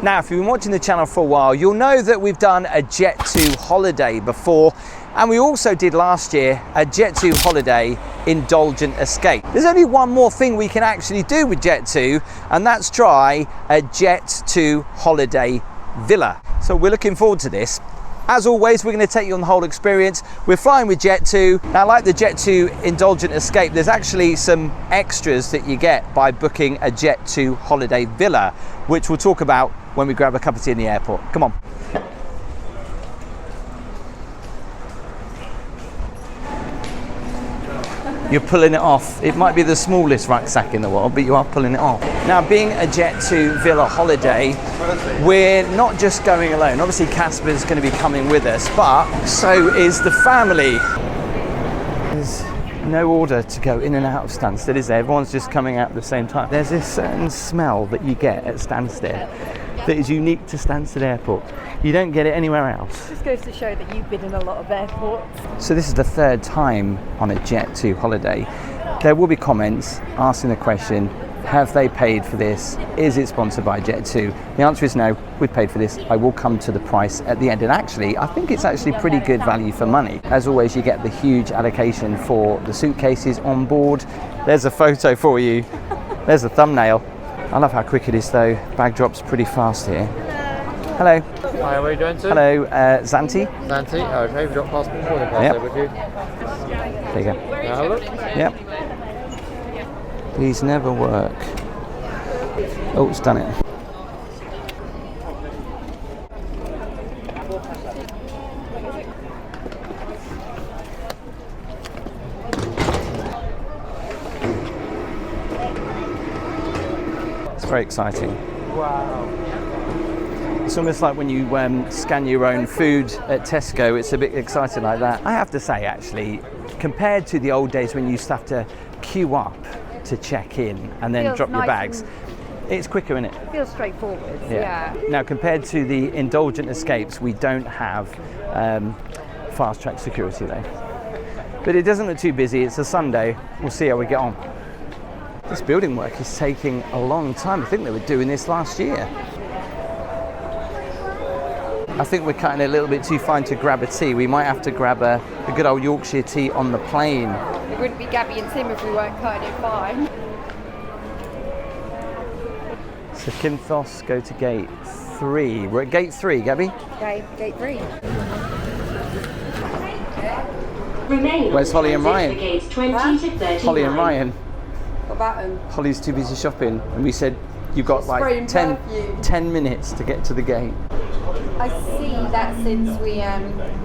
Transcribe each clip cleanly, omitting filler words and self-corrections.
Now, if you've been watching the channel for a while, you'll know that we've done a Jet2 holiday before, and we also did last year a Jet2 holiday indulgent escape. There's only one more thing we can actually do with Jet2, and that's try a Jet2 holiday villa. So we're looking forward to this. As always, we're going to take you on the whole experience. We're flying with Jet2. Now, like the Jet2 Indulgent Escape, there's actually some extras that you get by booking a Jet2 holiday villa, which we'll talk about when we grab a cup of tea in the airport. Come on. You're pulling it off. It might be the smallest rucksack in the world, but you are pulling it off. Now, being a Jet2 Villa holiday, we're not just going alone. Obviously, Casper's going to be coming with us, but so is the family. There's no order to go in and out of Stansted, is there? Everyone's just coming out at the same time. There's this certain smell that you get at Stansted that is unique to Stansted Airport. You don't get it anywhere else. Just goes to show that you've been in a lot of airports. So this is the third time on a Jet2 holiday. There will be comments asking the question, have they paid for this? Is it sponsored by Jet2? The answer is no, we've paid for this. I will come to the price at the end. And actually, I think it's actually pretty good value for money. As always, you get the huge allocation for the suitcases on board. There's a photo for you. There's a thumbnail. I love how quick it is though. Bag drops pretty fast here. Hello. Hi, where are you going to? Hello, Zante. Zante, okay, we've got passport boarding pass Yep. there with you. There you go. Have a look. Yep. These never work. Oh, it's done it. It's very exciting. Wow. It's almost like when you scan your own food at Tesco, it's a bit exciting like that. I have to say, actually, compared to the old days when you used to have to queue up to check in and then drop your bags, it's quicker, isn't it? It feels straightforward, yeah. Now, compared to the indulgent escapes, we don't have fast track security though. But it doesn't look too busy. It's a Sunday. We'll see how we get on. This building work is taking a long time. I think they were doing this last year. I think we're cutting it a little bit too fine to grab a tea. We might have to grab a good old Yorkshire tea on the plane. It wouldn't be Gaby and Tim if we weren't cutting it fine. Zakynthos, go to gate 3. We're at gate 3, Gaby. Okay, gate 3. Where's Holly and Ryan? Holly and Ryan. What about them? Holly's too busy shopping, and we said you've got like 10 minutes to get to the gate. I see that since we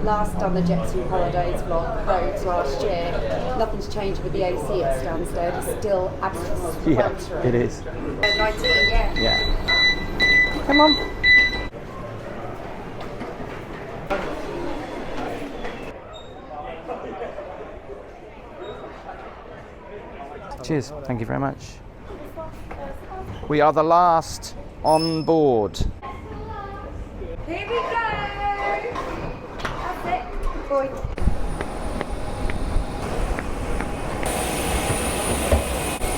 last done the Jet2 holidays vlog, roads last year, nothing's changed with the AC at Stansted. It's still absolutely Yeah, it is. 19, yeah. Yeah. Come on. Cheers. Thank you very much. We are the last on board. Here we go! That's it. Good boy.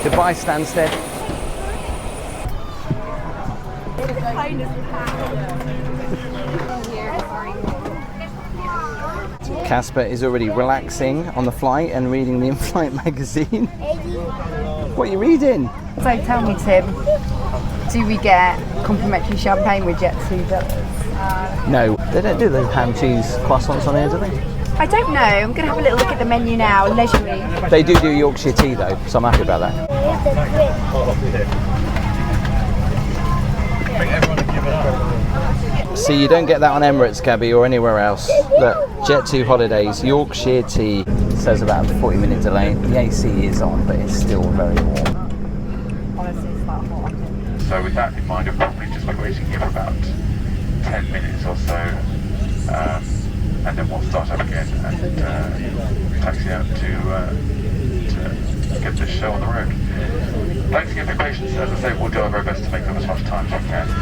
Goodbye, Stansted. The plane is Casper is already relaxing on the flight and reading the in-flight magazine. What are you reading? So tell me, Tim, do we get complimentary champagne with Jet2 Villas? No, they don't do the ham cheese croissants on here, do they? I don't know. I'm going to have a little look at the menu now, leisurely. They do Yorkshire tea though, so I'm happy about that. See, you don't get that on Emirates, Gaby, or anywhere else. Look, Jet2 holidays, Yorkshire tea. It says about a 40-minute delay. The AC is on, but it's still very warm. Honestly, it's that hot. So with that in mind, you're probably just like waiting here for about 10 minutes or so, and then we'll start up again and taxi out to get this show on the road. Thanks again for your patience. As I say, we'll do our very best to make up as much time as we can. Yeah.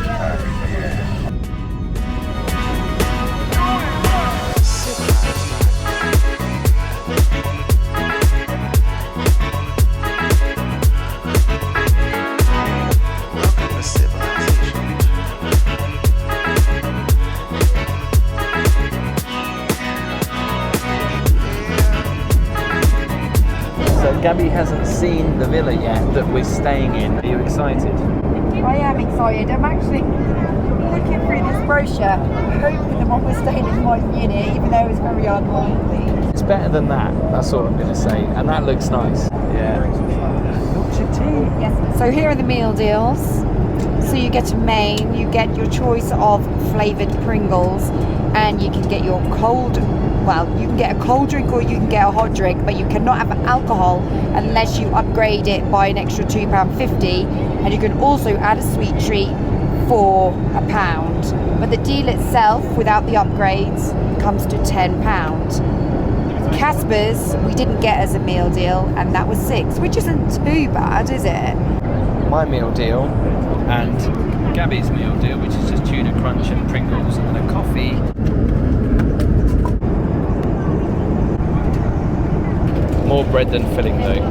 Welcome to civilization. Gaby hasn't seen the villa yet that we're staying in. Are you excited? I am excited. I'm actually looking through this brochure, hoping the one we're staying in might be in it, even though it's very unlikely. It's better than that, that's all I'm going to say. And that looks nice. Yeah. What's your tea? Yes. So here are the meal deals. So you get a main, you get your choice of flavoured Pringles, and you can get your cold, well, you can get a cold drink or you can get a hot drink, but you cannot have alcohol unless you upgrade it by an extra £2.50, and you can also add a sweet treat for £1. But the deal itself, without the upgrades, comes to £10. Casper's we didn't get as a meal deal, and that was £6, which isn't too bad, is it? My meal deal and Gaby's meal deal, which is just tuna crunch and Pringles and a coffee. More bread than filling though.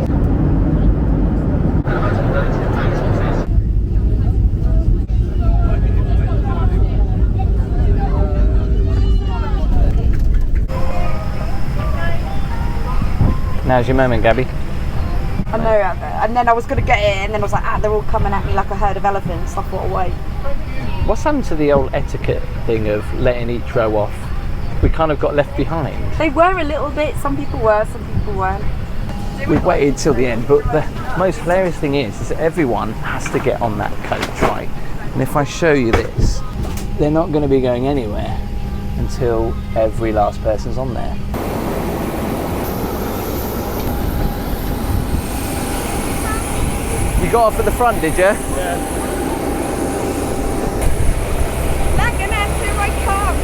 Now's your moment, Gaby. I know, and then I was going to get it, and then I was like, they're all coming at me like a herd of elephants. I thought, wait. What's happened to the old etiquette thing of letting each row off? We kind of got left behind. They were a little bit, some people were, some people weren't. We waited till the end, but the most hilarious thing is that everyone has to get on that coach, right? And if I show you this, they're not going to be going anywhere until every last person's on there. You got off at the front, did you? Yeah. Not gonna answer my car.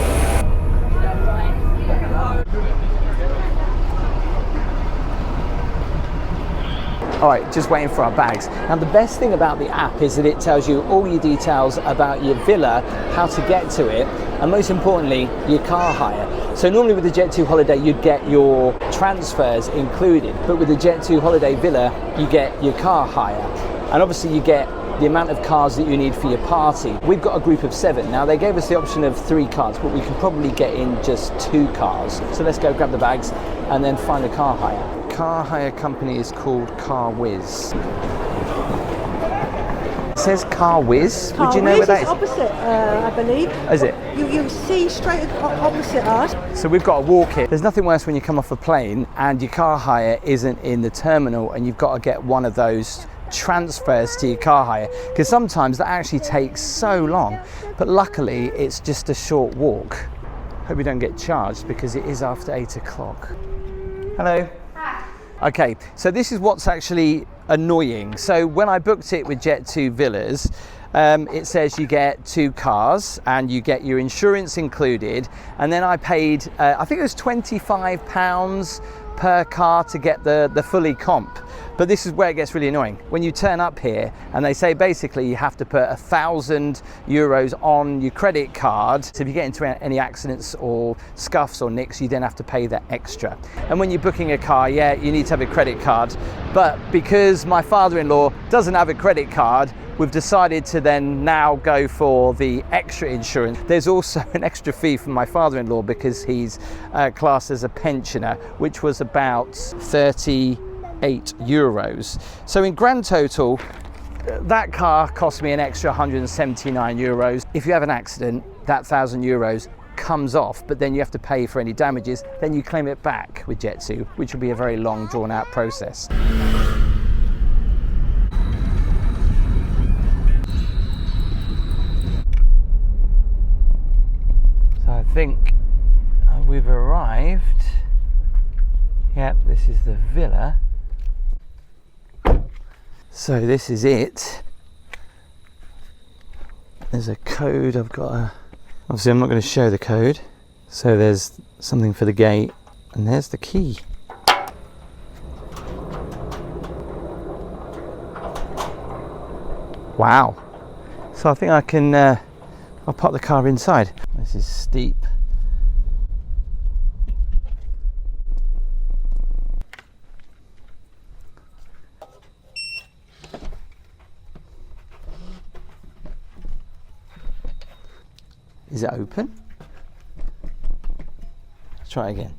All right, just waiting for our bags. Now the best thing about the app is that it tells you all your details about your villa, how to get to it, and most importantly, your car hire. So normally with the Jet2 holiday, you'd get your transfers included, but with the Jet2 holiday villa, you get your car hire. And obviously you get the amount of cars that you need for your party. We've got a group of 7. Now they gave us the option of 3 cars, but we can probably get in just 2 cars. So let's go grab the bags and then find a car hire. Car hire company is called Car Whiz. It says Car Whiz. Would you know where that is? Opposite, I believe. Is it? You see straight opposite us. So we've got to walk it. There's nothing worse when you come off a plane and your car hire isn't in the terminal and you've got to get one of those transfers to your car hire, because sometimes that actually takes so long, but luckily it's just a short walk. Hope we don't get charged because it is after 8 o'clock. Hello. Hi. Okay, so this is what's actually annoying. So when I booked it with Jet2 Villas, it says you get 2 cars and you get your insurance included, and then I paid I think it was £25 per car to get the fully comp. But this is where it gets really annoying. When you turn up here and they say basically you have to put €1,000 on your credit card. So if you get into any accidents or scuffs or nicks, you then have to pay that extra. And when you're booking a car, yeah, you need to have a credit card. But because my father-in-law doesn't have a credit card, we've decided to then now go for the extra insurance. There's also an extra fee for my father-in-law because he's classed as a pensioner, which was about €38. So in grand total, that car cost me an extra €179. If you have an accident, that €1,000 comes off, but then you have to pay for any damages. Then you claim it back with Jet2, which will be a very long, drawn-out process. So I think we've arrived. Yep, this is the villa. So this is it. There's a code I've got to... Obviously I'm not going to show the code. So there's something for the gate and there's the key. Wow. So I think I can, I'll park the car inside. This is steep. Is it open? Let's try again.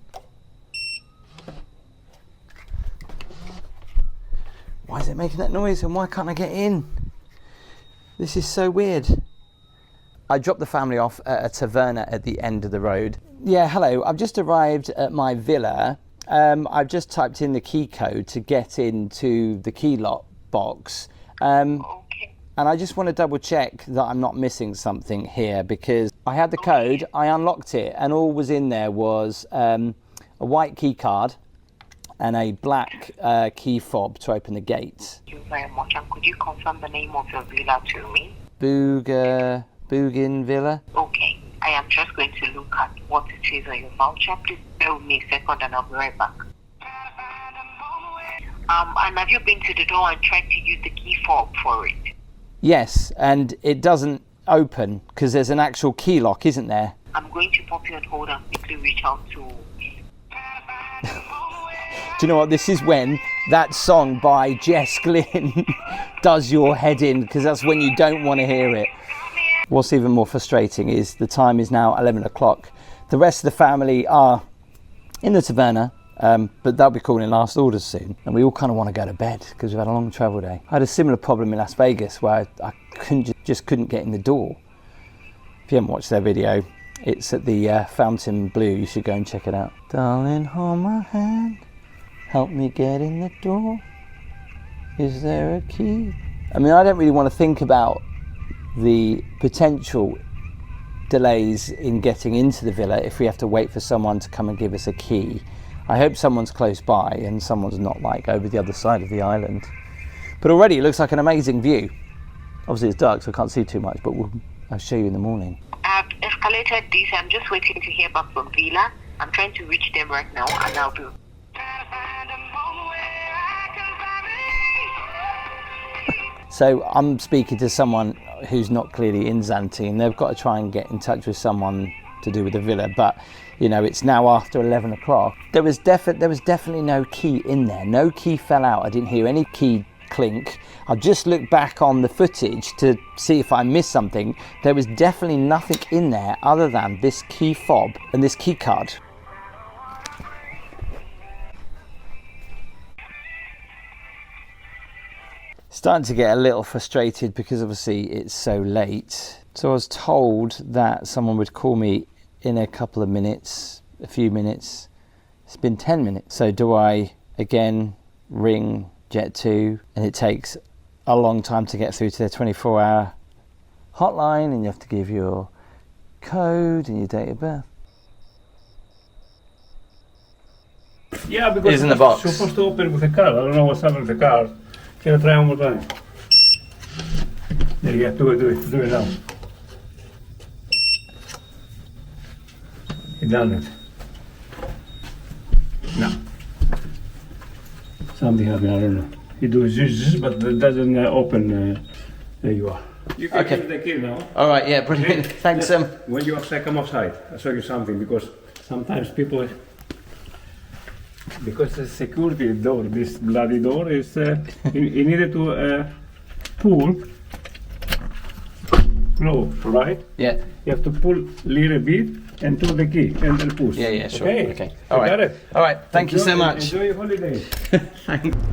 is it making that noise and why can't I get in? This is so weird. I dropped the family off at a taverna at the end of the road. Yeah, hello, I've just arrived at my villa. I've just typed in the key code to get into the key lock box. And I just want to double check that I'm not missing something here, because I had the code, I unlocked it, and all was in there was a white key card and a black key fob to open the gate. Thank you very much. And could you confirm the name of your villa to me? Bugin Villa. Okay. I am just going to look at what it is on your voucher. Please bear with me a second and I'll be right back. And have you been to the door and tried to use the key fob for it? Yes, and it doesn't open because there's an actual key lock, isn't there? I'm going to pop you on hold and quickly reach out to... Do you know what? This is when that song by Jess Glynn does your head in, because that's when you don't want to hear it. What's even more frustrating is the time is now 11 o'clock. The rest of the family are in the taverna, but they'll be calling last orders soon. And we all kind of want to go to bed because we've had a long travel day. I had a similar problem in Las Vegas where I just couldn't get in the door. If you haven't watched their video, it's at the Fountain Blue. You should go and check it out. Darling, hold my hand. Help me get in the door. Is there a key? I mean, I don't really want to think about the potential delays in getting into the villa if we have to wait for someone to come and give us a key. I hope someone's close by and someone's not like over the other side of the island. But already it looks like an amazing view. Obviously it's dark, so I can't see too much, but I'll show you in the morning. I've escalated this. I'm just waiting to hear back from Villa. I'm trying to reach them right now and I'll be... So I'm speaking to someone who's not clearly in Zante, and they've got to try and get in touch with someone to do with the villa, but you know, it's now after 11 o'clock. There was definitely no key in there. No key fell out. I didn't hear any key clink. I just looked back on the footage to see if I missed something. There was definitely nothing in there other than this key fob and this key card. Starting to get a little frustrated because obviously it's so late. So I was told that someone would call me in a couple of minutes, a few minutes. It's been 10 minutes. So do I again ring Jet2, and it takes a long time to get through to their 24-hour hotline, and you have to give your code and your date of birth. Yeah, because It's in the box. It's supposed to open with a card. I don't know what's happening with the card. Can I try one more time? There you go, do it now. He done it. No. Something happened, I don't know. He does this, but it doesn't open. There you are. You can Okay. give the key now. All right, yeah, brilliant. Thanks, When you outside, come outside. I'll show you something, because sometimes people... Because the security door, this bloody door is, you needed to pull, close, right? Yeah. You have to pull a little bit and turn the key and then push. Yeah, sure. Okay. You got it? All right, thank you so much. Enjoy your holiday.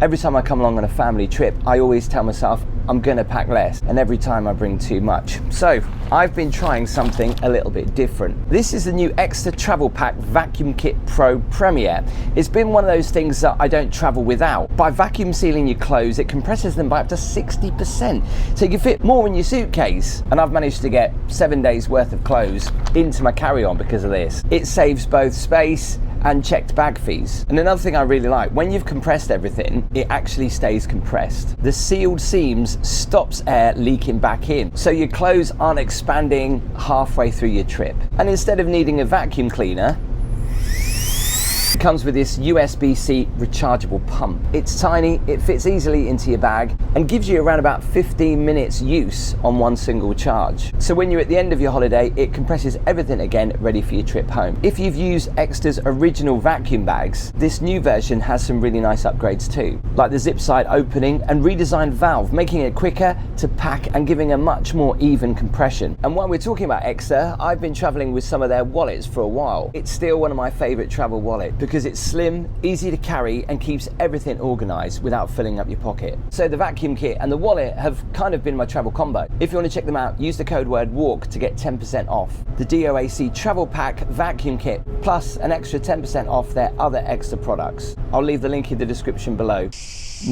Every time I come along on a family trip, I always tell myself I'm gonna pack less, and every time I bring too much. So I've been trying something a little bit different. This is the new Extra Travel Pack Vacuum Kit Pro Premier. It's been one of those things that I don't travel without. By vacuum sealing your clothes, it compresses them by up to 60%, so you can fit more in your suitcase. And I've managed to get 7 days worth of clothes into my carry-on because of this. It saves both space and checked bag fees. And another thing I really like, when you've compressed everything, it actually stays compressed. The sealed seams stops air leaking back in, so your clothes aren't expanding halfway through your trip. And instead of needing a vacuum cleaner, it comes with this USB-C rechargeable pump. It's tiny, it fits easily into your bag, and gives you around about 15 minutes use on one single charge. So when you're at the end of your holiday, it compresses everything again, ready for your trip home. If you've used Extra's original vacuum bags, this new version has some really nice upgrades too, like the zip side opening and redesigned valve, making it quicker to pack and giving a much more even compression. And while we're talking about Extra, I've been traveling with some of their wallets for a while. It's still one of my favorite travel wallets because it's slim, easy to carry, and keeps everything organised without filling up your pocket. So the vacuum kit and the wallet have kind of been my travel combo. If you want to check them out, use the code word WALK to get 10% off. The DOAC Travel Pack Vacuum Kit, plus an extra 10% off their other extra products. I'll leave the link in the description below.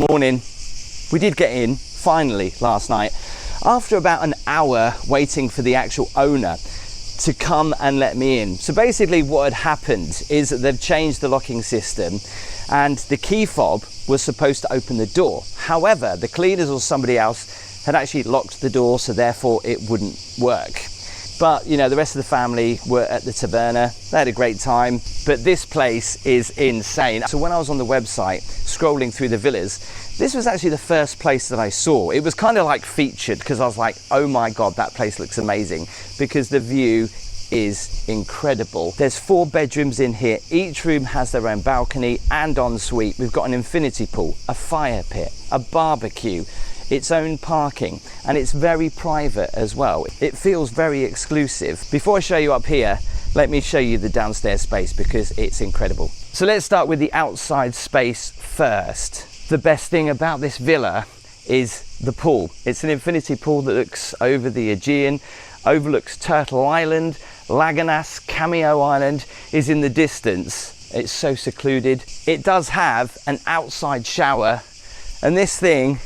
Morning. We did get in, finally, last night, after about an hour waiting for the actual owner to come and let me in. So basically what had happened is that they've changed the locking system and the key fob was supposed to open the door. However, the cleaners or somebody else had actually locked the door, so therefore it wouldn't work. But you know, the rest of the family were at the taverna. They had a great time, but this place is insane. So when I was on the website scrolling through the villas, this was actually the first place that I saw. It was kind of like featured because I was like, oh my God, that place looks amazing, because the view is incredible. There's 4 bedrooms in here. Each room has their own balcony and ensuite. We've got an infinity pool, a fire pit, a barbecue, its own parking, and it's very private as well. It feels very exclusive. Before I show you up here, let me show you the downstairs space because it's incredible. So let's start with the outside space first. The best thing about this villa is the pool. It's an infinity pool that looks over the Aegean, overlooks Turtle Island, Laganas, Cameo Island is in the distance. It's so secluded. It does have an outside shower, and this thing,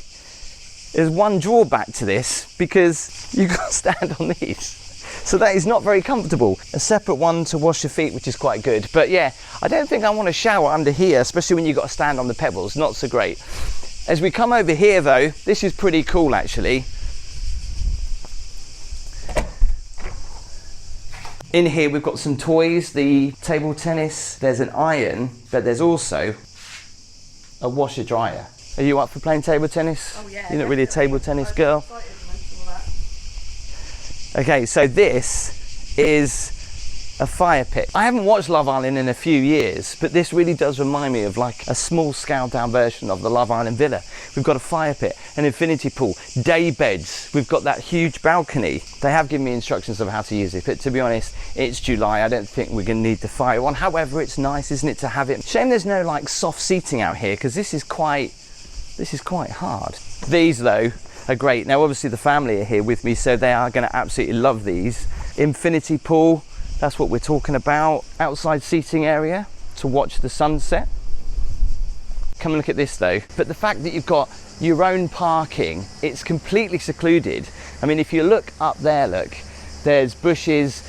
there's one drawback to this because you can't stand on these. So that is not very comfortable. A separate one to wash your feet, which is quite good. But yeah, I don't think I want to shower under here, especially when you've got to stand on the pebbles. Not so great. As we come over here though, this is pretty cool actually. In here we've got some toys, the table tennis, there's an iron, but there's also a washer dryer. Are you up for playing table tennis? Oh yeah. You're not really a table tennis girl? Okay, so this is a fire pit. I haven't watched Love Island in a few years, but this really does remind me of like a small scaled down version of the Love Island villa. We've got a fire pit, an infinity pool, day beds. We've got that huge balcony. They have given me instructions of how to use it, but to be honest, it's July. I don't think we're gonna need the fire one. However, it's nice, isn't it, to have it. Shame there's no like soft seating out here, because this is quite hard. These though are great. Now obviously the family are here with me, so they are going to absolutely love these. Infinity pool, that's what we're talking about. Outside seating area to watch the sunset. Come and look at this though. But the fact that you've got your own parking, it's completely secluded. I mean, if you look up there, look, there's bushes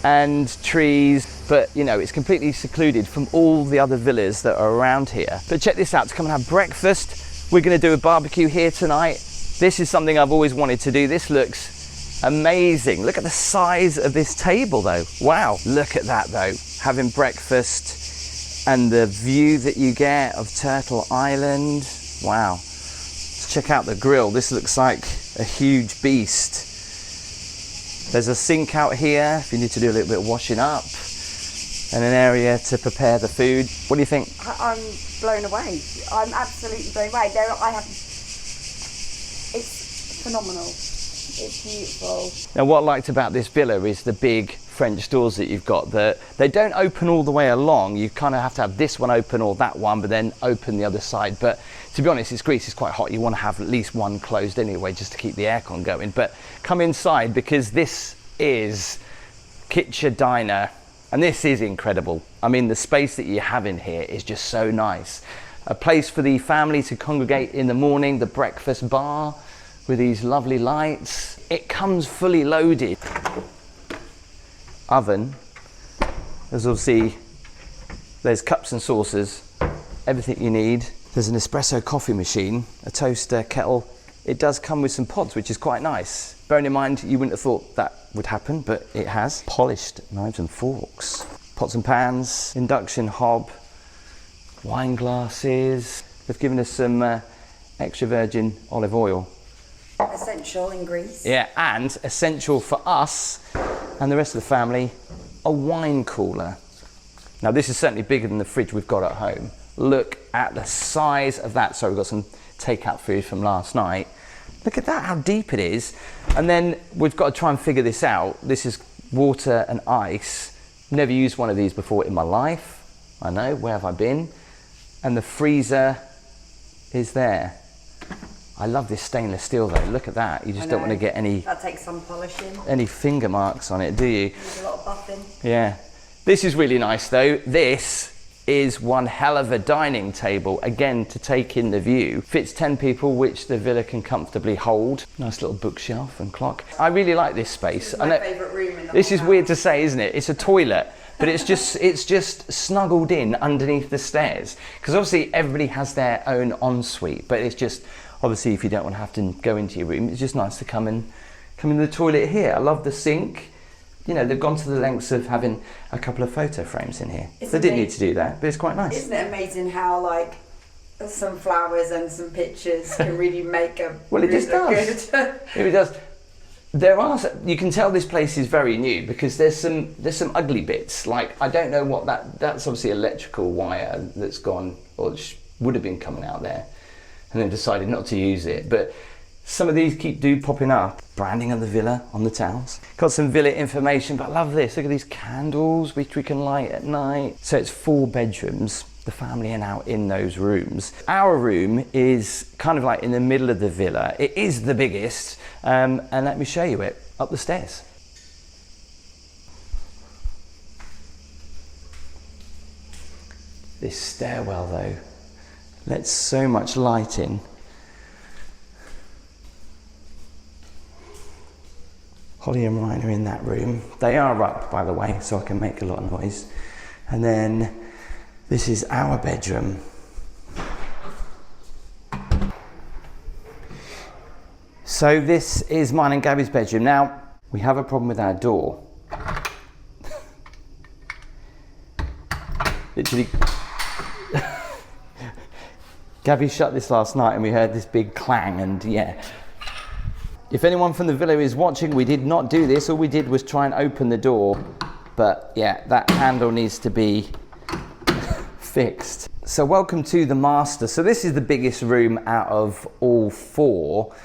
and trees, but you know, it's completely secluded from all the other villas that are around here. But check this out, to come and have breakfast. We're going to do a barbecue here tonight. This is something I've always wanted to do. This looks amazing. Look at the size of this table though. Wow, look at that though. Having breakfast and the view that you get of Turtle Island. Wow. Let's check out the grill. This looks like a huge beast. There's a sink out here if you need to do a little bit of washing up, and an area to prepare the food. What do you think? I'm blown away. I'm absolutely blown away. It's phenomenal. It's beautiful. Now what I liked about this villa is the big French doors that you've got. That they don't open all the way along. You kind of have to have this one open or that one, but then open the other side. But to be honest, it's Greece, it's quite hot. You want to have at least one closed anyway, just to keep the aircon going. But come inside, because this is kitchen diner. And this is incredible. I mean, the space that you have in here is just so nice. A place for the family to congregate in the morning, the breakfast bar with these lovely lights. It comes fully loaded. Oven, as obviously, there's cups and saucers, everything you need. There's an espresso coffee machine, a toaster, kettle. It does come with some pods, which is quite nice. Bearing in mind, you wouldn't have thought that would happen, but it has. Polished knives and forks, pots and pans, induction hob, wine glasses. They've given us some extra virgin olive oil. Essential in Greece. Yeah, and essential for us and the rest of the family, a wine cooler. Now this is certainly bigger than the fridge we've got at home. Look at the size of that. So we've got some takeout food from last night. Look at that, how deep it is. And then we've got to try and figure this out. This is water and ice. Never used one of these before in my life. I know, where have I been? And the freezer is there. I love this stainless steel though, look at that. You just don't want to get That takes some polishing. any finger marks on it, do you? There's a lot of buffing. Yeah. This is really nice though. This is one hell of a dining table, again to take in the view. Fits 10 people, which the villa can comfortably hold. Nice little bookshelf and clock. I really like this space. This is my favourite room in the This whole is house. weird to say, isn't it? It's a toilet, but it's just snuggled in underneath the stairs. Because obviously everybody has their own ensuite, but it's just, obviously if you don't want to have to go into your room, it's just nice to come in the toilet here. I love the sink. You know, they've gone to the lengths of having a couple of photo frames in here. They didn't need to do that, but it's quite nice. Isn't it amazing how like some flowers and some pictures can really make a Well, it just room look does. good? It really does. There are, you can tell this place is very new because there's some ugly bits. Like, I don't know what that's obviously electrical wire that's gone, or would have been coming out there, and they decided not to use it. But some of these do popping up. Branding of the villa on the towels. Got some villa information, but I love this. Look at these candles, which we can light at night. So it's 4 bedrooms. The family are now in those rooms. Our room is kind of like in the middle of the villa. It is the biggest, and let me show you it up the stairs. This stairwell though, lets so much light in. Holly and Ryan are in that room. They are up, by the way, so I can make a lot of noise. And then this is our bedroom. So this is mine and Gabby's bedroom. Now, we have a problem with our door. Literally, Gabby shut this last night and we heard this big clang, and yeah. If anyone from the villa is watching, we did not do this. All we did was try and open the door, but yeah, that handle needs to be fixed. So welcome to the master. So this is the biggest room out of all 4.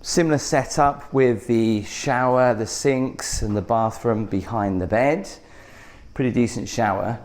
Similar setup with the shower, the sinks and the bathroom behind the bed. Pretty decent shower.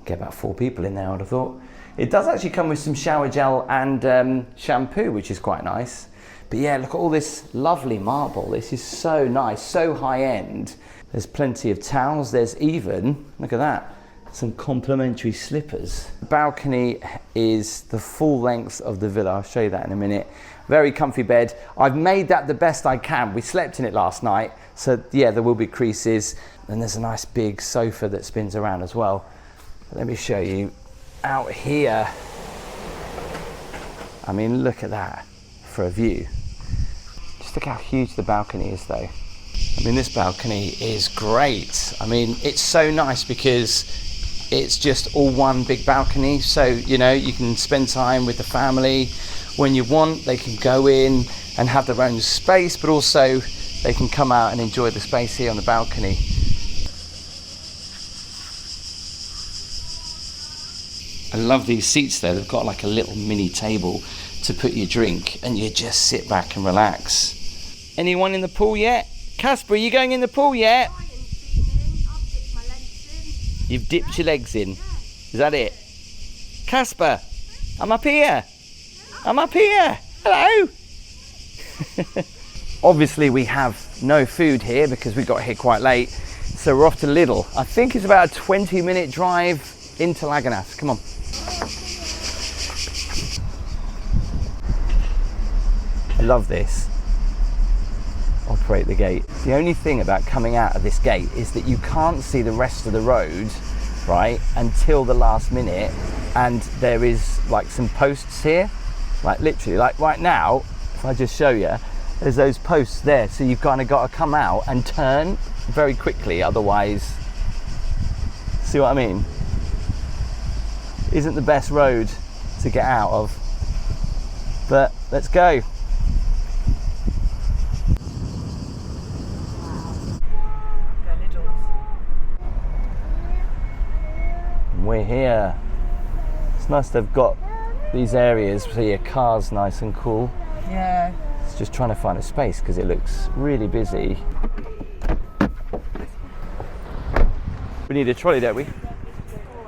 Get about 4 people in there, I'd have thought. It does actually come with some shower gel and shampoo, which is quite nice. But yeah, look at all this lovely marble. This is so nice, so high end. There's plenty of towels. There's even, look at that, some complimentary slippers. The balcony is the full length of the villa. I'll show you that in a minute. Very comfy bed. I've made that the best I can. We slept in it last night. So yeah, there will be creases. And there's a nice big sofa that spins around as well. Let me show you. Out here, I mean, look at that for a view. Just look how huge the balcony is though. I mean, this balcony is great. I mean, it's so nice because it's just all one big balcony. So, you know, you can spend time with the family when you want. They can go in and have their own space, but also they can come out and enjoy the space here on the balcony. I love these seats though. They've got like a little mini table to put your drink and you just sit back and relax. Anyone in the pool yet? Casper, are you going in the pool yet? You've dipped your legs in. Is that it? Casper, I'm up here. I'm up here. Hello. Obviously we have no food here because we got here quite late. So we're off to Lidl. I think it's about a 20-minute drive into Zakynthos. Come on. I love this. Operate the gate. The only thing about coming out of this gate is that you can't see the rest of the road, right, until the last minute. And there is like some posts here, like literally, like right now, if I just show you, there's those posts there. So you've kind of got to come out and turn very quickly, otherwise, see what I mean? Isn't the best road to get out of, but let's go. We're here. It's nice they've got these areas so your car's nice and cool. Yeah. It's just trying to find a space because it looks really busy. We need a trolley, don't we?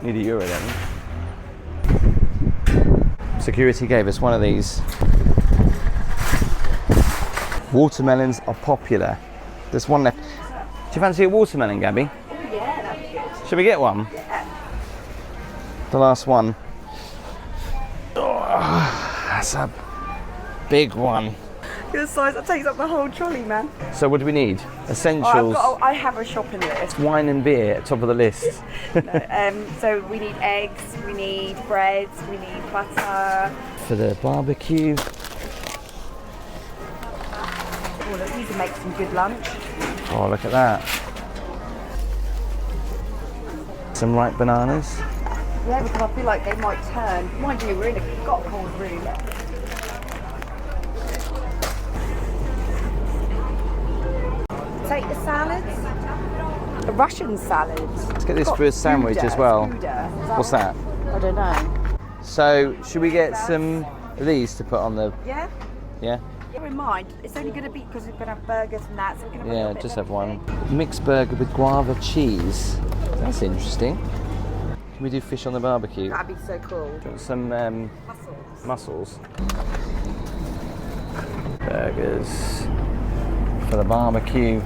Need a euro, don't we? Security gave us one of these. Watermelons are popular. There's one left. Do you fancy a watermelon, Gabby? Yeah, that'd be good. Should we get one? Yeah. The last one. Oh, that's a big one. Your size, that takes up the whole trolley, man. So what do we need? Essentials. I have a shopping list. Wine and beer at top of the list. So we need eggs, we need bread, we need butter. For the barbecue. Oh, look, these will make some good lunch. Oh, look at that. Some ripe bananas. Yeah, because I feel like they might turn. Mind you, we've got a cold room. Potato salads. A Russian salad. Let's get this for a sandwich as well. What's that? I don't know. So, should we get some of these to put on the... Yeah? Yeah? Bear in mind, it's only going to be because we're going to have burgers and that, so we're going to have a Yeah, little bit just of have one. everything. Mixed burger with guava cheese. That's interesting. Can we do fish on the barbecue? That'd be so cool. Got some Mussels. mussels. Burgers for the barbecue.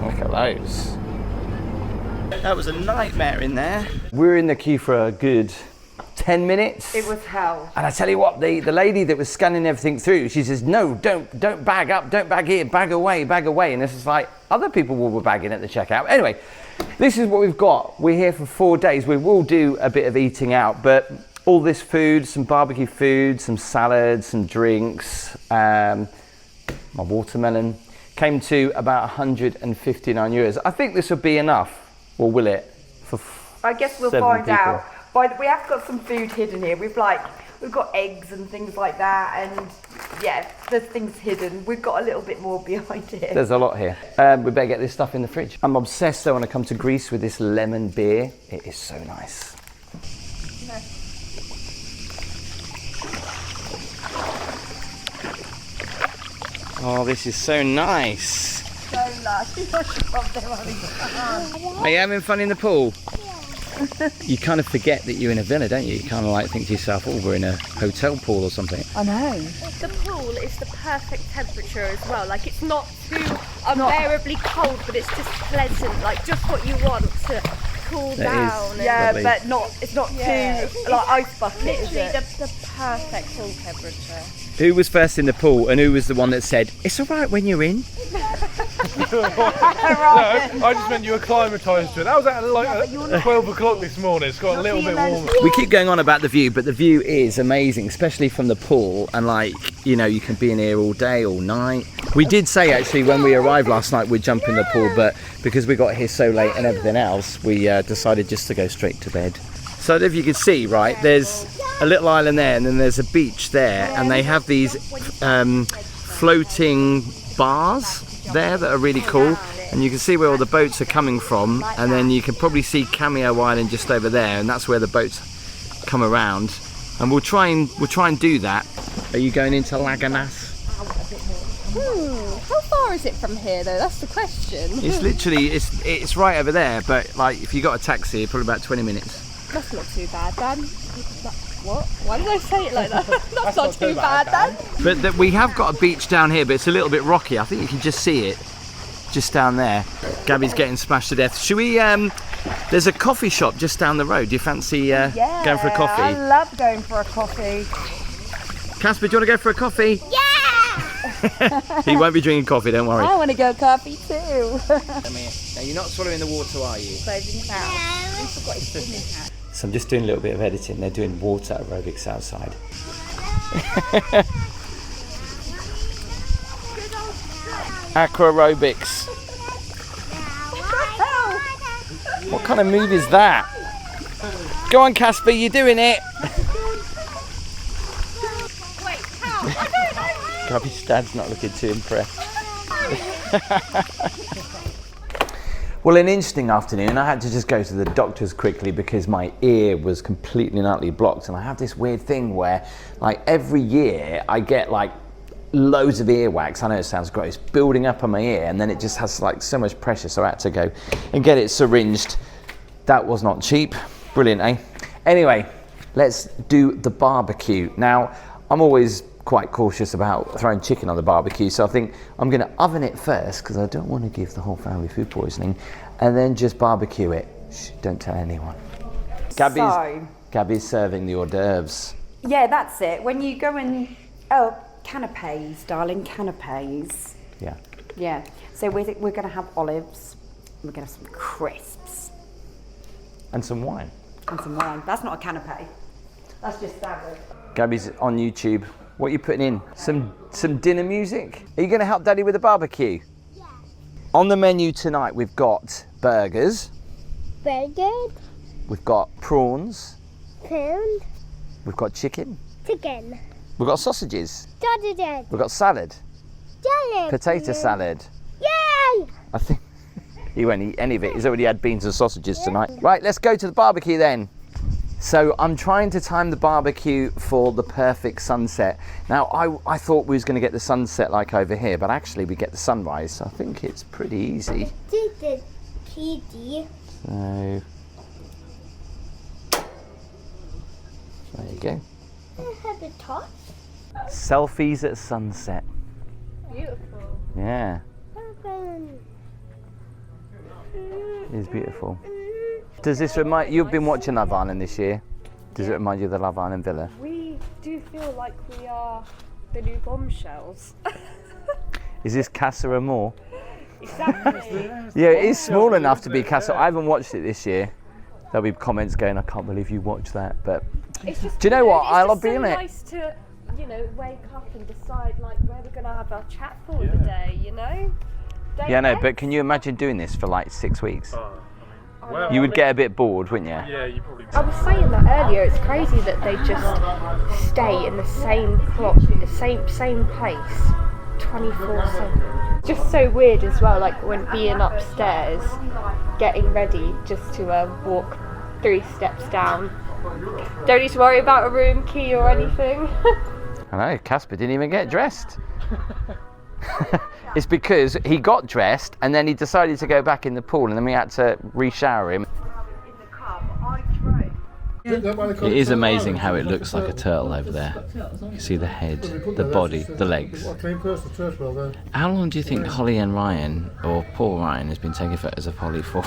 Look at those. That was a nightmare in there. We were in the queue for a good 10 minutes. It was hell. And I tell you what, the lady that was scanning everything through, she says, no, don't bag up, don't bag here, bag away. And this is like, other people were bagging at the checkout. Anyway, this is what we've got. We're here for 4 days. We will do a bit of eating out, but all this food, some barbecue food, some salads, some drinks, my watermelon, came to about 159 euros. I think this would be enough, or will it? For I guess we'll 7 find people. out. We have got some food hidden here. We've got eggs and things like that, and yeah, there's things hidden. We've got a little bit more behind here. There's a lot here. We better get this stuff in the fridge. I'm obsessed though when I come to Greece with this lemon beer. It is so nice. Oh, this is so nice. So lush. Are you having fun in the pool? You kind of forget that you're in a villa, don't you? You kind of like think to yourself, oh, we're in a hotel pool or something. I know. The pool is the perfect temperature as well. Like, it's not too unbearably cold, but it's just pleasant. Like, just what you want to cool That down. is and Yeah, lovely. but it's not too like ice bucket, is literally it? the perfect pool temperature. Who was first in the pool and who was the one that said, it's all right when you're in? I just meant you acclimatised to it. That was at like 12 o'clock this morning. It's got a little bit warmer. We keep going on about the view, but the view is amazing, especially from the pool. And like, you know, you can be in here all day, all night. We did say actually when we arrived last night we'd jump in the pool, but because we got here so late and everything else, we decided just to go straight to bed. So if you can see, right, there's a little island there and then there's a beach there, and they have these floating bars there that are really cool, and you can see where all the boats are coming from, and then you can probably see Cameo Island just over there, and that's where the boats come around, and we'll try and do that. Are you going into Laganas? How far is it from here, though? That's the question. It's literally it's right over there, but like if you got a taxi, probably about 20 minutes. That's not too bad, Dan. What? Why did I say it like that? That's not too bad, Dan. But we have got a beach down here, but it's a little bit rocky. I think you can just see it just down there. Gabby's getting splashed to death. Should we, there's a coffee shop just down the road. Do you fancy going for a coffee? I love going for a coffee. Casper, do you want to go for a coffee? Yeah! He won't be drinking coffee, don't worry. I want to go coffee too. Now, you're not swallowing the water, are you? Closing his mouth. He forgot his swimming hat. So I'm just doing a little bit of editing. They're doing water aerobics outside. Aqua aerobics. What kind of move is that? Go on, Casper, you're doing it. Wait, how? I don't know. Gabby's dad's not looking too impressed. Well, an interesting afternoon. I had to just go to the doctor's quickly because my ear was completely and utterly blocked, and I have this weird thing where like every year I get like loads of earwax. I know it sounds gross, building up on my ear, and then it just has like so much pressure, so I had to go and get it syringed That was not cheap. Brilliant, eh? Anyway, let's do the barbecue. Now, I'm always quite cautious about throwing chicken on the barbecue, so I think I'm going to oven it first because I don't want to give the whole family food poisoning, and then just barbecue it. Shh, don't tell anyone. Gaby's serving the hors d'oeuvres. Yeah, that's it. When you go in, oh, canapes, darling, canapes. Yeah. Yeah. So we're going to have olives. We're going to have some crisps. And some wine. And some wine. That's not a canapé. That's just standard. Gaby's on YouTube. What are you putting in? Some dinner music? Are you going to help Daddy with the barbecue? Yeah. On the menu tonight, we've got burgers. Burger. We've got prawns. Pound. We've got chicken. Chicken. We've got sausages. Sausages. We've got salad. Salad. Potato salad. Yay! I think he won't eat any of it. He's already had beans and sausages tonight. Right, let's go to the barbecue then. So I'm trying to time the barbecue for the perfect sunset. Now, I thought we was going to get the sunset like over here, but actually we get the sunrise. So I think it's pretty easy. Easy. So there you go. I have a top. Selfies at sunset. Beautiful. Yeah, it is beautiful. Does this remind you've been watching Love Island this year? Does it remind you of the Love Island villa? We do feel like we are the new bombshells. Is this Casa Amor? Exactly. Yeah, it is small enough to be Casa. I haven't watched it this year. There'll be comments going, I can't believe you watched that. But It's just, do you know what? It's I love just so being it. nice to, wake up and decide like where we're gonna have our chat for the day. Yeah, no, but can you imagine doing this for like 6 weeks? Well, You would get a bit bored, wouldn't you? Yeah, you probably I was saying that earlier. It's crazy that they just stay in the same same place, 24/7. Just so weird as well. Like when being upstairs, getting ready just to walk 3 steps down. Don't need to worry about a room key or anything. I know, Casper didn't even get dressed. It's because he got dressed and then he decided to go back in the pool and then we had to re-shower him. It is amazing how it looks like a turtle over there. You see the head, the body, the legs. How long do you think Holly and Ryan, or Paul Ryan, has been taking photos of Holly for?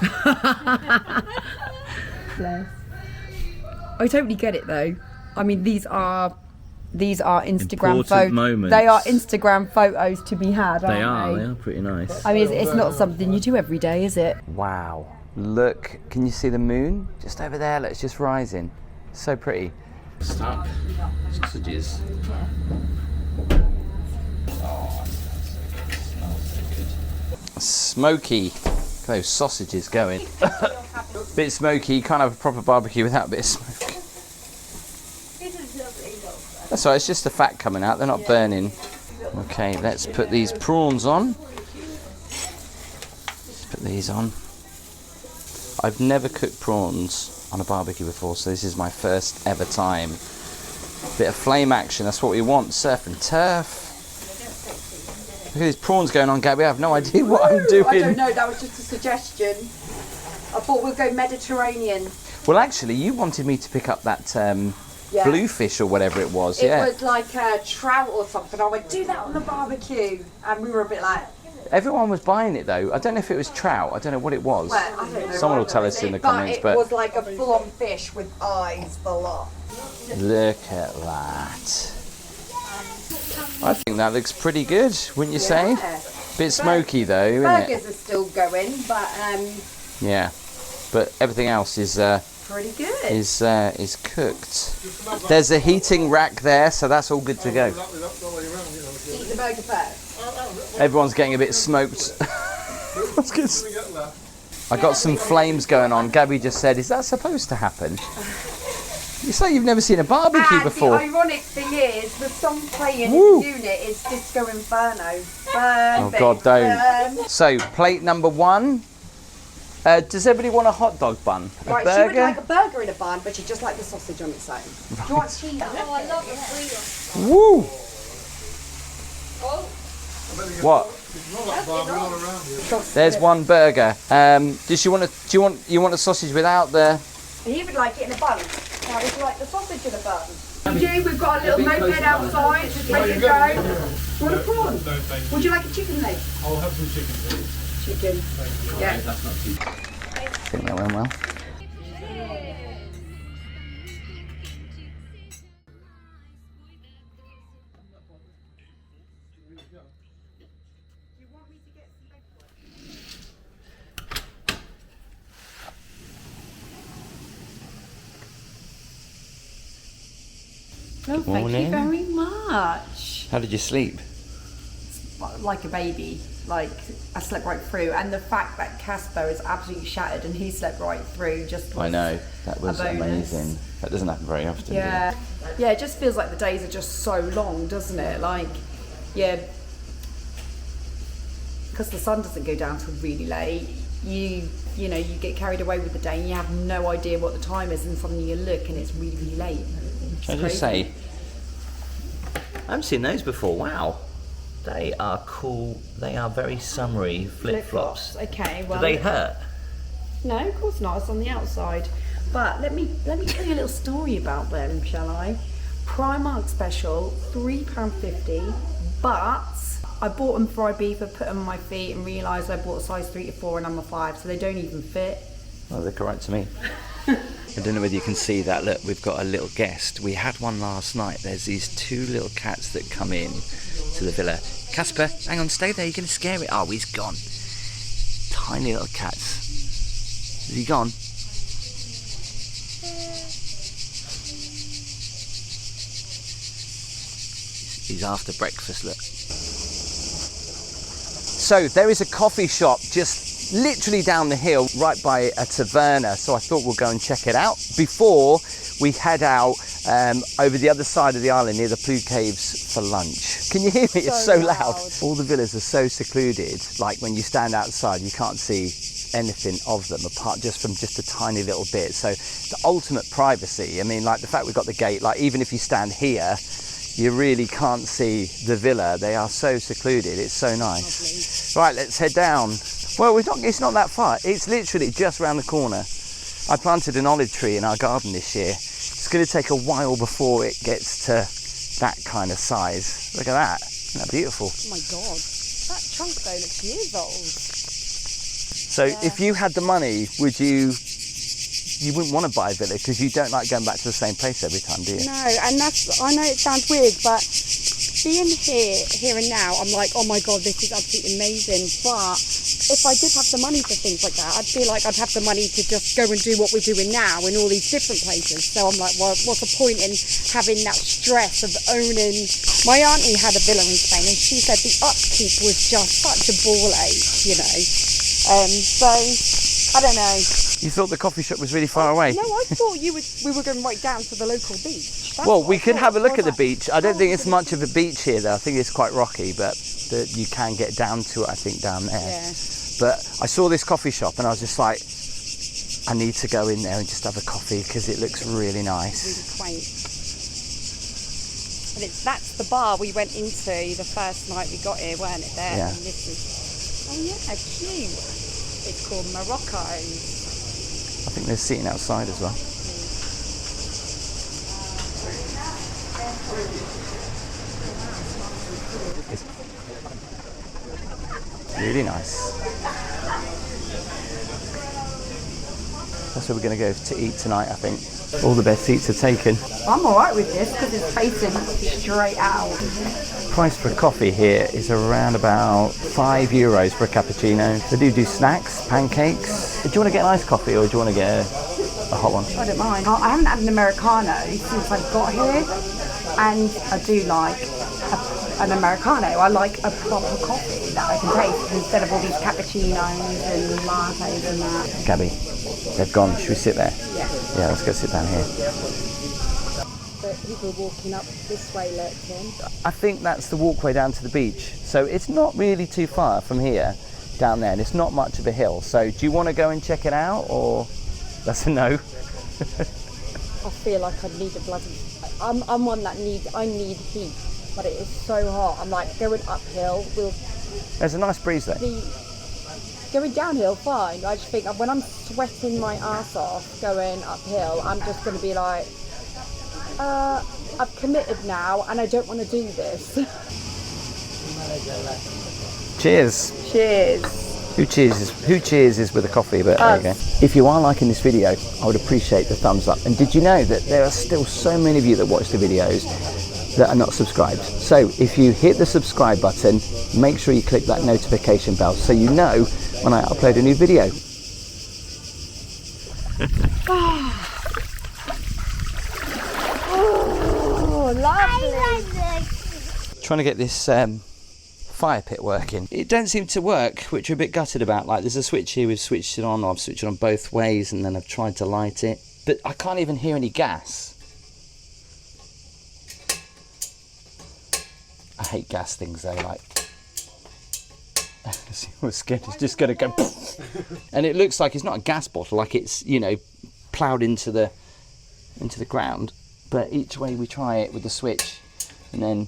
I totally get it though. I mean, these are Instagram Important photos. moments. They are Instagram photos to be had, aren't They are pretty nice. I mean, it's not something you do every day, is it? Wow, look, can you see the moon? Just over there, look, it's just rising. So pretty. Stuck. Sausages. Oh, smells so good. Smoky. Those sausages going. Bit smoky, can't have a proper barbecue without a bit of smoke. That's all right, it's just the fat coming out, they're not burning. Okay, let's put these prawns on. Let's put these on. I've never cooked prawns on a barbecue before, so this is my first ever time. Bit of flame action, that's what we want, surf and turf. Look at these prawns going on, Gaby, I have no idea what I'm doing. I don't know, that was just a suggestion. I thought we'd go Mediterranean. Well, actually, you wanted me to pick up that bluefish or whatever it was, It was like a trout or something. I went, do that on the barbecue. And we were a bit like... Everyone was buying it though. I don't know if it was trout. I don't know what it was. Well, I don't know. Someone will tell us in the comments. But it was like a full-on fish with eyes, the lot. Look at that. I think that looks pretty good, wouldn't you say? Bit smoky though, isn't it? Burgers are still going, but yeah, but everything else is pretty good. Is cooked. There's a heating rack there, so that's all good to go. Eat the burger first. Everyone's getting a bit smoked. I got some flames going on. Gaby just said, "Is that supposed to happen?" You say you've never seen a barbecue before. The ironic thing is, the song playing in the unit is Disco Inferno. Burn, Oh God, don't. burn. So, plate number 1. Does everybody want a hot dog bun? Right, burger? she would like a burger in a bun, but she just like the sausage on its own. Do you want cheese? Oh, I love the burrito. Woo! Oh. What? There's one burger. Does you want a sausage without the? He would like it in a bun. Now would you like the sausage in a bun? We've got a little moped outside, just ready to go. Do you want a prawn? No, thank you. Would you like a chicken leg? I'll have some chicken, please. Chicken. Yeah. I think that went well. No, thank you very much. How did you sleep? Like a baby. Like, I slept right through. And the fact that Casper is absolutely shattered and he slept right through just was I know, that was a bonus. amazing. That doesn't happen very often. Yeah. Yeah, it just feels like the days are just so long, doesn't it? Like, yeah. Because the sun doesn't go down till really late. You know, you get carried away with the day and you have no idea what the time is, and suddenly you look and it's really, really late. Can I just say, I haven't seen those before. Wow. They are cool. They are very summery flip-flops. Okay, well. Do they hurt? No, of course not. It's on the outside. But let me tell you a little story about them, shall I? Primark special, £3.50. But I bought them for Ibiza, put them on my feet, and realised I bought a size 3 to 4 and I'm a 5, so they don't even fit. Well, they look all right to me. I don't know whether you can see that. Look, we've got a little guest. We had one last night. There's these 2 little cats that come in to the villa. Casper, hang on, stay there. You're going to scare it. Oh, he's gone. Tiny little cats. Is he gone? He's after breakfast, look. So there is a coffee shop just literally down the hill, right by a taverna. So I thought we'll go and check it out before we head out over the other side of the island near the Blue Caves for lunch. Can you hear me? It's so loud. All the villas are so secluded, like when you stand outside you can't see anything of them apart just from just a tiny little bit. So the ultimate privacy. I mean, like the fact we've got the gate, like even if you stand here you really can't see the villa. They are so secluded. It's so nice. Lovely. Right, let's head down. Well, it's not that far. It's literally just round the corner. I planted an olive tree in our garden this year. It's going to take a while before it gets to that kind of size. Look at that. Isn't that beautiful? Oh my God. That chunk though looks years old. So if you had the money, would you wouldn't want to buy a villa because you don't like going back to the same place every time, do you? No, and I know it sounds weird, but being here and now, I'm like, oh my God, this is absolutely amazing. But if I did have the money for things like that, I'd feel like I'd have the money to just go and do what we're doing now in all these different places. So I'm like, well, what's the point in having that stress of owning? My auntie had a villa in Spain and she said the upkeep was just such a ball ache, you know. So I don't know. You thought the coffee shop was really far away? No, I thought we were going right down to the local beach. That's well, we could have a look at the beach. I don't think it's much of a beach here though. I think it's quite rocky, but you can get down to it, I think, down there. Yeah. But I saw this coffee shop and I was just like, I need to go in there and just have a coffee because it looks really nice. Really quaint. And that's the bar we went into the first night we got here, weren't it? There. Yeah. And this is, oh yeah, cute. It's called Morocco. I think they're sitting outside as well. It's really nice. That's where we're going to go to eat tonight, I think. All the best seats are taken. I'm alright with this because it's facing straight out. Price for a coffee here is around about €5 for a cappuccino. They do snacks, pancakes. Do you want to get an iced coffee or do you want to get a hot one? I don't mind. I haven't had an Americano since I got here, and I do like an Americano. I like a proper coffee that I can taste instead of all these cappuccinos and lattes and that. Gaby, they've gone. Should we sit there? Yeah. Yeah, let's go sit down here. But people walking up this way, look, Tim. I think that's the walkway down to the beach. So it's not really too far from here down there, and it's not much of a hill. So do you want to go and check it out, or that's a no? I feel like I need a bloody... I'm one that I need heat, but it is so hot. I'm like, going uphill will There's a nice breeze though. Going downhill, fine. I just think when I'm sweating my ass off going uphill, I'm just going to be like, I've committed now and I don't want to do this. Cheers. Cheers. Who cheers with a coffee, but there you go. If you are liking this video, I would appreciate the thumbs up. And did you know that there are still so many of you that watch the videos that are not subscribed? So if you hit the subscribe button, make sure you click that notification bell so you know when I upload a new video. Oh, lovely. Trying to get this fire pit working. It don't seem to work, which we're a bit gutted about. Like, there's a switch here, we've switched it on, I've switched it on both ways, and then I've tried to light it, but I can't even hear any gas. I hate gas things though, like, we're scared it's just gonna go and it looks like it's not a gas bottle, like it's, you know, ploughed into the ground, but each way we try it with the switch, and then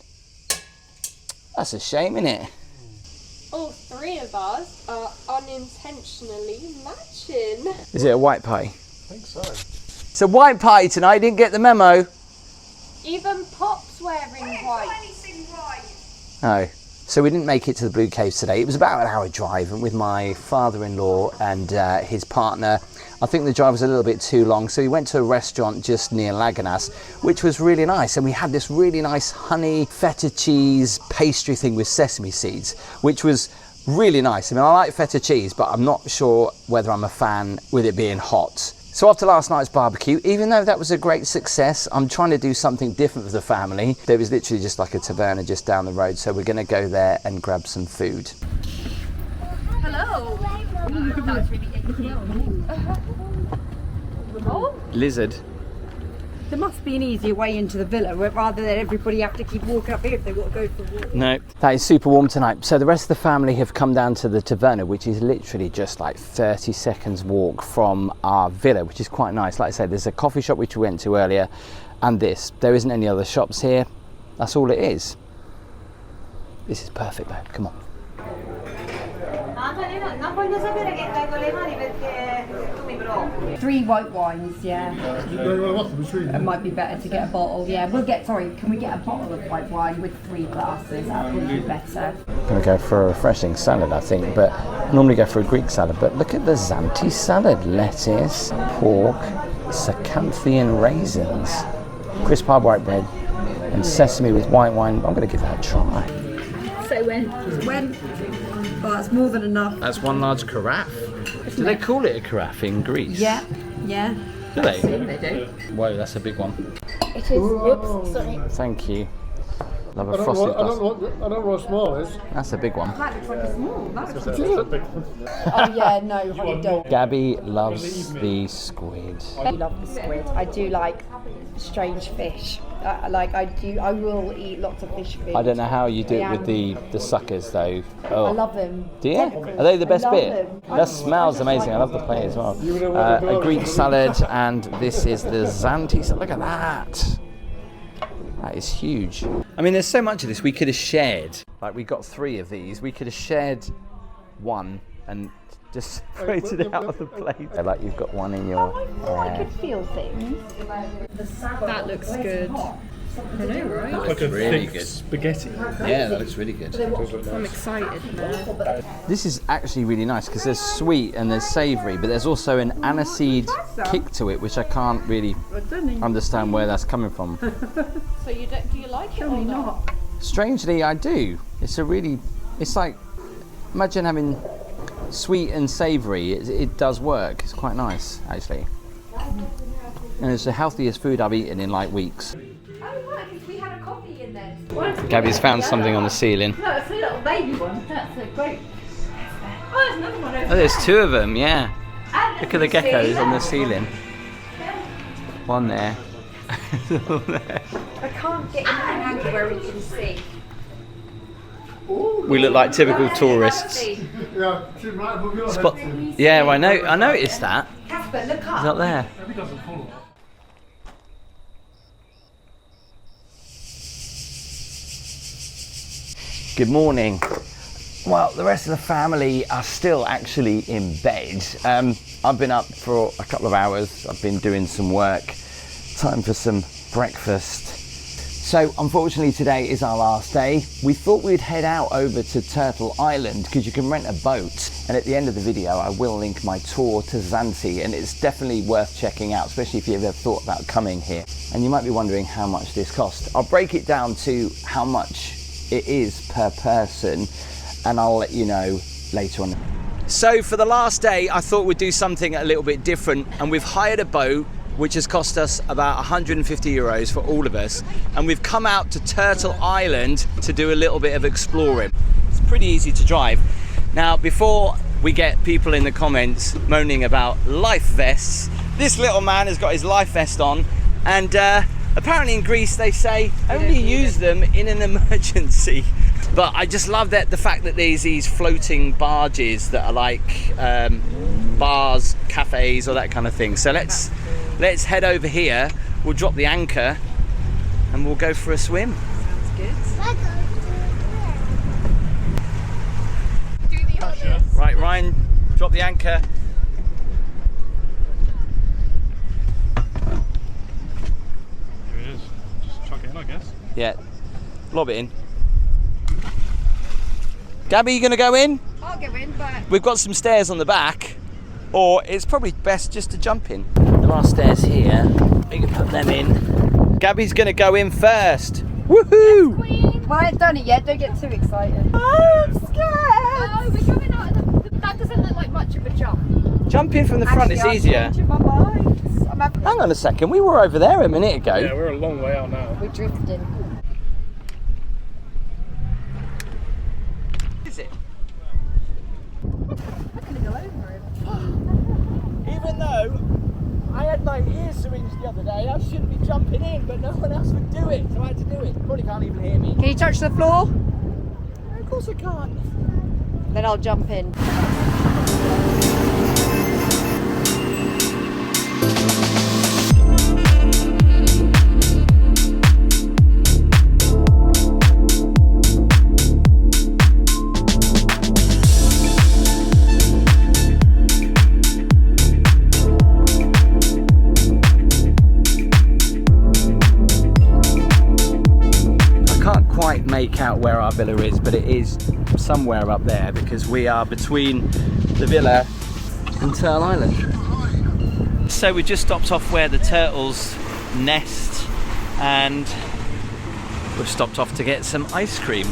that's a shame, isn't it? All three of us are unintentionally matching. Is it a white pie? I think so. It's a white pie tonight, didn't get the memo. Even Pop's wearing white. Oh, so we didn't make it to the Blue Caves today. It was about an hour drive, and with my father-in-law and his partner, I think the drive was a little bit too long, so we went to a restaurant just near Laganas, which was really nice, and we had this really nice honey feta cheese pastry thing with sesame seeds, which was really nice. I mean, I like feta cheese, but I'm not sure whether I'm a fan with it being hot. So after last night's barbecue, even though that was a great success, I'm trying to do something different with the family. There was literally just like a taverna just down the road, so we're going to go there and grab some food. Hello. That was really Lizard. There must be an easier way into the villa rather than everybody have to keep walking up here if they want to go for a walk. No. That is super warm tonight. So the rest of the family have come down to the taverna, which is literally just like 30 seconds walk from our villa, which is quite nice. Like I said, there's a coffee shop which we went to earlier, and this. There isn't any other shops here. That's all it is. This is perfect though. Come on. 3 white wines, yeah. It might be better to get a bottle, yeah. Can we get a bottle of white wine with 3 glasses? That would be better. I'm going to go for a refreshing salad, I think, but I normally go for a Greek salad. But look at the Zante salad. Lettuce, pork, Zakynthos raisins, crisp hard white bread, and sesame with white wine. I'm going to give that a try. So when? Oh, that's more than enough. That's one large carafe. Do they call it a carafe in Greece? Yeah. Do they? They do. Whoa, that's a big one. It is. Whoops, sorry. Thank you. Love a frosted bus. I don't know what small is. That's a big one. That looks like a small. That looks like It's a big one. Oh yeah, no, honey, don't. Gaby loves the squid. I love the squid. I do like strange fish. I will eat lots of fish food. I don't know how you do it with the suckers though. Oh. I love them. Do you? Are they the best bit? That smells amazing. I love the plate as well. A Greek salad, and this is the Zante salad. Look at that. That is huge. I mean, there's so much of this we could have shared. Like, we got 3 of these. We could have shared one and just separated it out of the plate. Like you've got one in your. I could feel things. That looks good. I know, right? That looks really good. Spaghetti. Yeah, that looks really good. I'm excited now. This is actually really nice because there's sweet and there's savoury, but there's also an aniseed kick to it, which I can't really understand where that's coming from. So do you like it or not? Strangely, I do. It's like, imagine having sweet and savoury. It does work. It's quite nice, actually. And it's the healthiest food I've eaten in like weeks. We had a coffee in there. Gaby's found something on the ceiling. No, it's a little baby one. That's a great. Oh, there's another one over Oh, there's 2 of them, yeah. Look at the geckos on the ceiling. One there. I can't get in an angle where we can see. We look like typical tourists. Spot. Yeah, well, I noticed that. Casper, look It's up. up there. Good morning. Well, the rest of the family are still actually in bed. I've been up for a couple of hours. I've been doing some work. Time for some breakfast. So unfortunately today is our last day. We thought we'd head out over to Turtle Island because you can rent a boat, and at the end of the video I will link my tour to Zante, and it's definitely worth checking out, especially if you've ever thought about coming here. And you might be wondering how much this costs. I'll break it down to how much it is per person, and I'll let you know later on. So for the last day I thought we'd do something a little bit different, and we've hired a boat which has cost us about 150 euros for all of us, and we've come out to Turtle Island to do a little bit of exploring. It's pretty easy to drive. Now, before we get people in the comments moaning about life vests, this little man has got his life vest on, and apparently in Greece they say only use them in an emergency. But I just love that the fact that there's these floating barges that are like bars, cafes, or that kind of thing. So let's head over here. We'll drop the anchor and we'll go for a swim. Sounds good. Right, Ryan, drop the anchor. Here it is. Just chuck it in, I guess. Yeah, lob it in. Gaby, you gonna go in? I'll go in, but We've got some stairs on the back, or it's probably best just to jump in. There are stairs here. We can put them in. Gaby's gonna go in first. Woohoo! well, I haven't done it yet. Don't get too excited. Oh, I'm scared. Oh, we're coming out of that doesn't look like much of a jump. Jump in from the front, Actually, it's I'm easier. changing my mind. Hang on a second, we were over there a minute ago. Yeah, we're a long way out now. We're drifting. Is it? I'm gonna go over it. Even though I had my ears syringed the other day, I shouldn't be jumping in, but no one else would do it, so I had to do it. Probably can't even hear me. Can you touch the floor? Of course I can't. Then I'll jump in. Make out where our villa is, but it is somewhere up there because we are between the villa and Turtle Island. So we just stopped off where the turtles nest, and we've stopped off to get some ice cream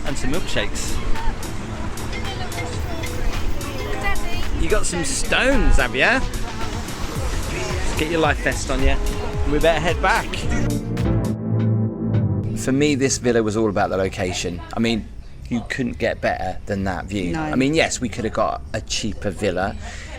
and some milkshakes. You got some stones, have ya? Just get your life vest on you. We better head back. For me, this villa was all about the location. I mean, you couldn't get better than that view. No. I mean, yes, we could have got a cheaper villa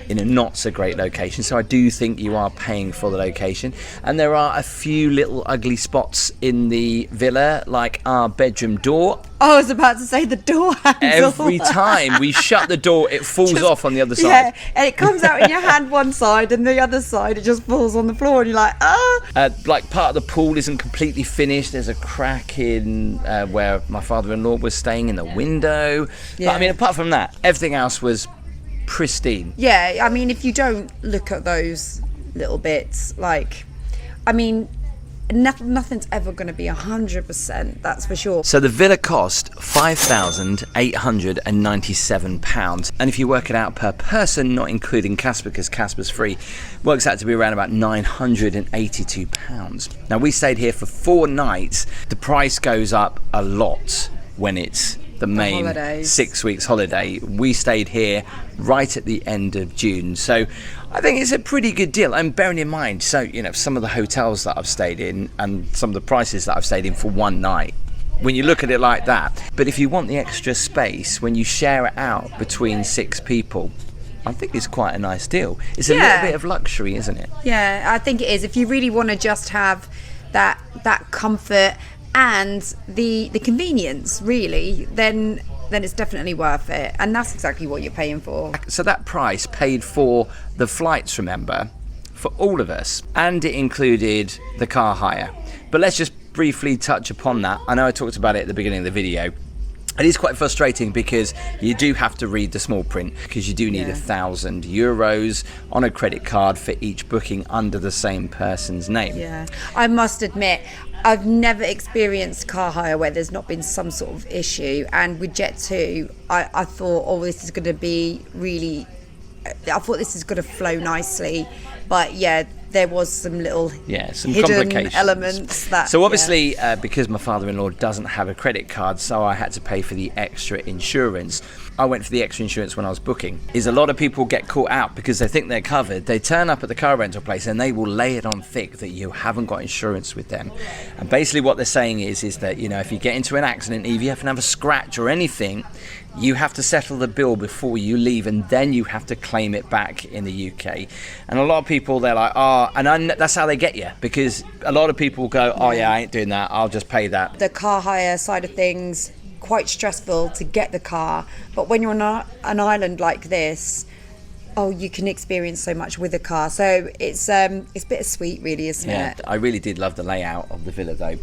in a not so great location, so I do think you are paying for the location. And there are a few little ugly spots in the villa, like our bedroom door. I was about to say the door handle. Every time we shut the door, it falls off on the other side. Yeah, and it comes out in your hand one side, and the other side it just falls on the floor, and you're like, ah. Like part of the pool isn't completely finished. There's a crack in where my father-in-law was staying in the window. Yeah. But I mean, apart from that, everything else was pristine. Yeah, I mean, if you don't look at those little bits, like, I mean, nothing's ever going to be 100%, that's for sure. So the villa cost £5,897, and if you work it out per person, not including Casper because Casper's free, works out to be around about £982. Now we stayed here for 4 nights. The price goes up a lot when it's the main holidays. 6 weeks holiday. We stayed here right at the end of June, so I think it's a pretty good deal. And bearing in mind, so you know, some of the hotels that I've stayed in and some of the prices that I've stayed in for 1 night, when you look at it like that. But if you want the extra space, when you share it out between 6 people, I think it's quite a nice deal. It's a little bit of luxury, isn't it? Yeah, I think it is. If you really want to just have that comfort and the convenience, really, then it's definitely worth it, and that's exactly what you're paying for. So that price paid for the flights, remember, for all of us, and it included the car hire. But let's just briefly touch upon that. I know I talked about it at the beginning of the video. It is quite frustrating because you do have to read the small print, because you do need €1,000 on a credit card for each booking under the same person's name. Yeah, I must admit, I've never experienced car hire where there's not been some sort of issue. And with Jet2, I thought, oh, this is going to be really, I thought this is going to flow nicely. But yeah, there was some little some hidden complications. Elements that. So obviously, because my father-in-law doesn't have a credit card, so I had to pay for the extra insurance. I went for the extra insurance when I was booking. Is a lot of people get caught out because they think they're covered. They turn up at the car rental place and they will lay it on thick that you haven't got insurance with them. And basically what they're saying is that, you know, if you get into an accident, if you have a scratch or anything, you have to settle the bill before you leave, and then you have to claim it back in the UK. And a lot of people, they're like, that's how they get you, because a lot of people go, oh yeah, I ain't doing that, I'll just pay that. The car hire side of things, quite stressful to get the car, but when you're on an island like this, you can experience so much with a car. So it's bittersweet, really, isn't it? I really did love the layout of the villa, though.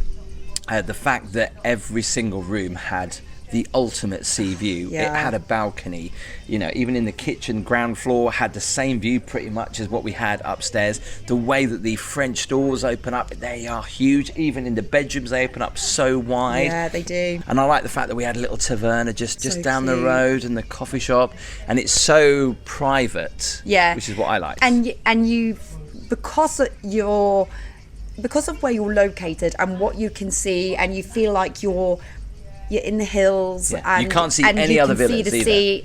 The fact that every single room had the ultimate sea view. It had a balcony, you know, even in the kitchen, ground floor had the same view pretty much as what we had upstairs. The way that the French doors open up, they are huge. Even in the bedrooms, they open up so wide. Yeah, they do. And I like the fact that we had a little taverna just down the road, and the coffee shop, and it's so private. Yeah, which is what I like. And you, because of where you're located and what you can see, and you feel like you're in the hills, and you can't see any other villas either. Sea.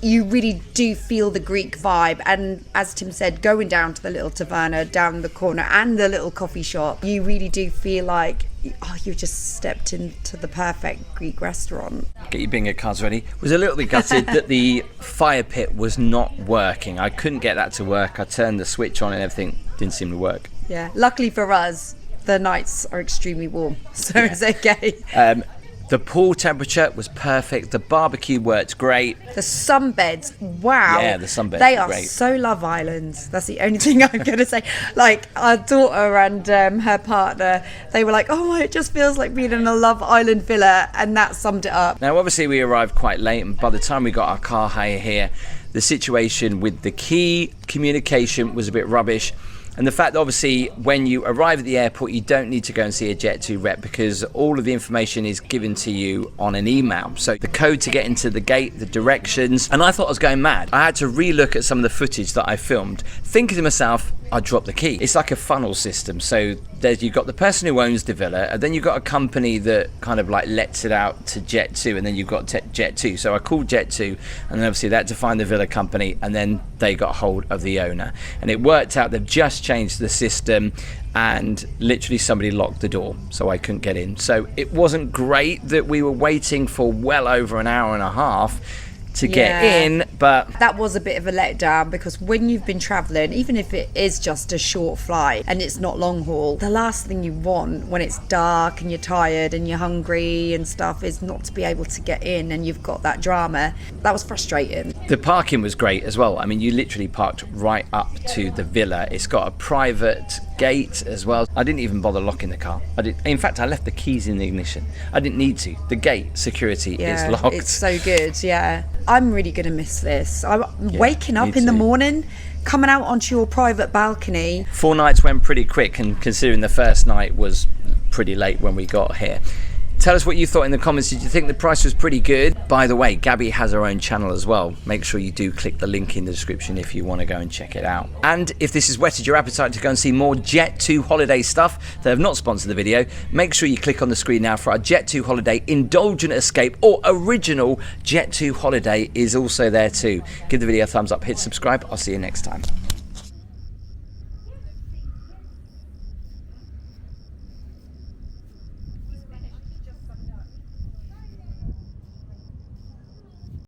You really do feel the Greek vibe, and as Tim said, going down to the little taverna down the corner and the little coffee shop, you really do feel like you just stepped into the perfect Greek restaurant. Get your bingo cards ready. Was a little bit gutted that the fire pit was not working. I couldn't get that to work. I turned the switch on and everything didn't seem to work. Yeah, luckily for us, the nights are extremely warm, so it's okay. The pool temperature was perfect. The barbecue worked great. The sunbeds, wow. Yeah, the sunbeds They were are great. so Love Islands. That's the only thing I'm going to say. Like, our daughter and her partner, they were like, oh, it just feels like being in a Love Island villa, and that summed it up. Now, obviously, we arrived quite late, and by the time we got our car hire here, the situation with the key communication was a bit rubbish. And the fact that obviously when you arrive at the airport, you don't need to go and see a Jet2 rep, because all of the information is given to you on an email. So the code to get into the gate, the directions, and I thought I was going mad. I had to re-look at some of the footage that I filmed, thinking to myself, I dropped the key. It's like a funnel system. So you've got the person who owns the villa, and then you've got a company that kind of like lets it out to Jet2, and then you've got Jet2. So I called Jet2, and then obviously they had to find the villa company, and then they got hold of the owner. And it worked out, they've just changed the system, and literally somebody locked the door, so I couldn't get in. So it wasn't great that we were waiting for well over an hour and a half to get in, but that was a bit of a letdown, because when you've been traveling, even if it is just a short flight and it's not long haul, the last thing you want when it's dark and you're tired and you're hungry and stuff is not to be able to get in, and you've got that drama. That was frustrating. The parking was great as well. I mean, you literally parked right up to the villa. It's got a private gate as well. I didn't even bother locking the car. In fact, I left the keys in the ignition. I didn't need to. The gate security is locked. It's so good, yeah. I'm really going to miss this. I'm waking up in the morning, coming out onto your private balcony. 4 nights went pretty quick, and considering the first night was pretty late when we got here. Tell us what you thought in the comments. Did you think the price was pretty good? By the way, Gaby has her own channel as well. Make sure you do click the link in the description if you want to go and check it out. And if this has whetted your appetite to go and see more Jet2 holiday stuff that have not sponsored the video, make sure you click on the screen now for our Jet2 holiday indulgent escape, or original Jet2 holiday is also there too. Give the video a thumbs up, hit subscribe. I'll see you next time.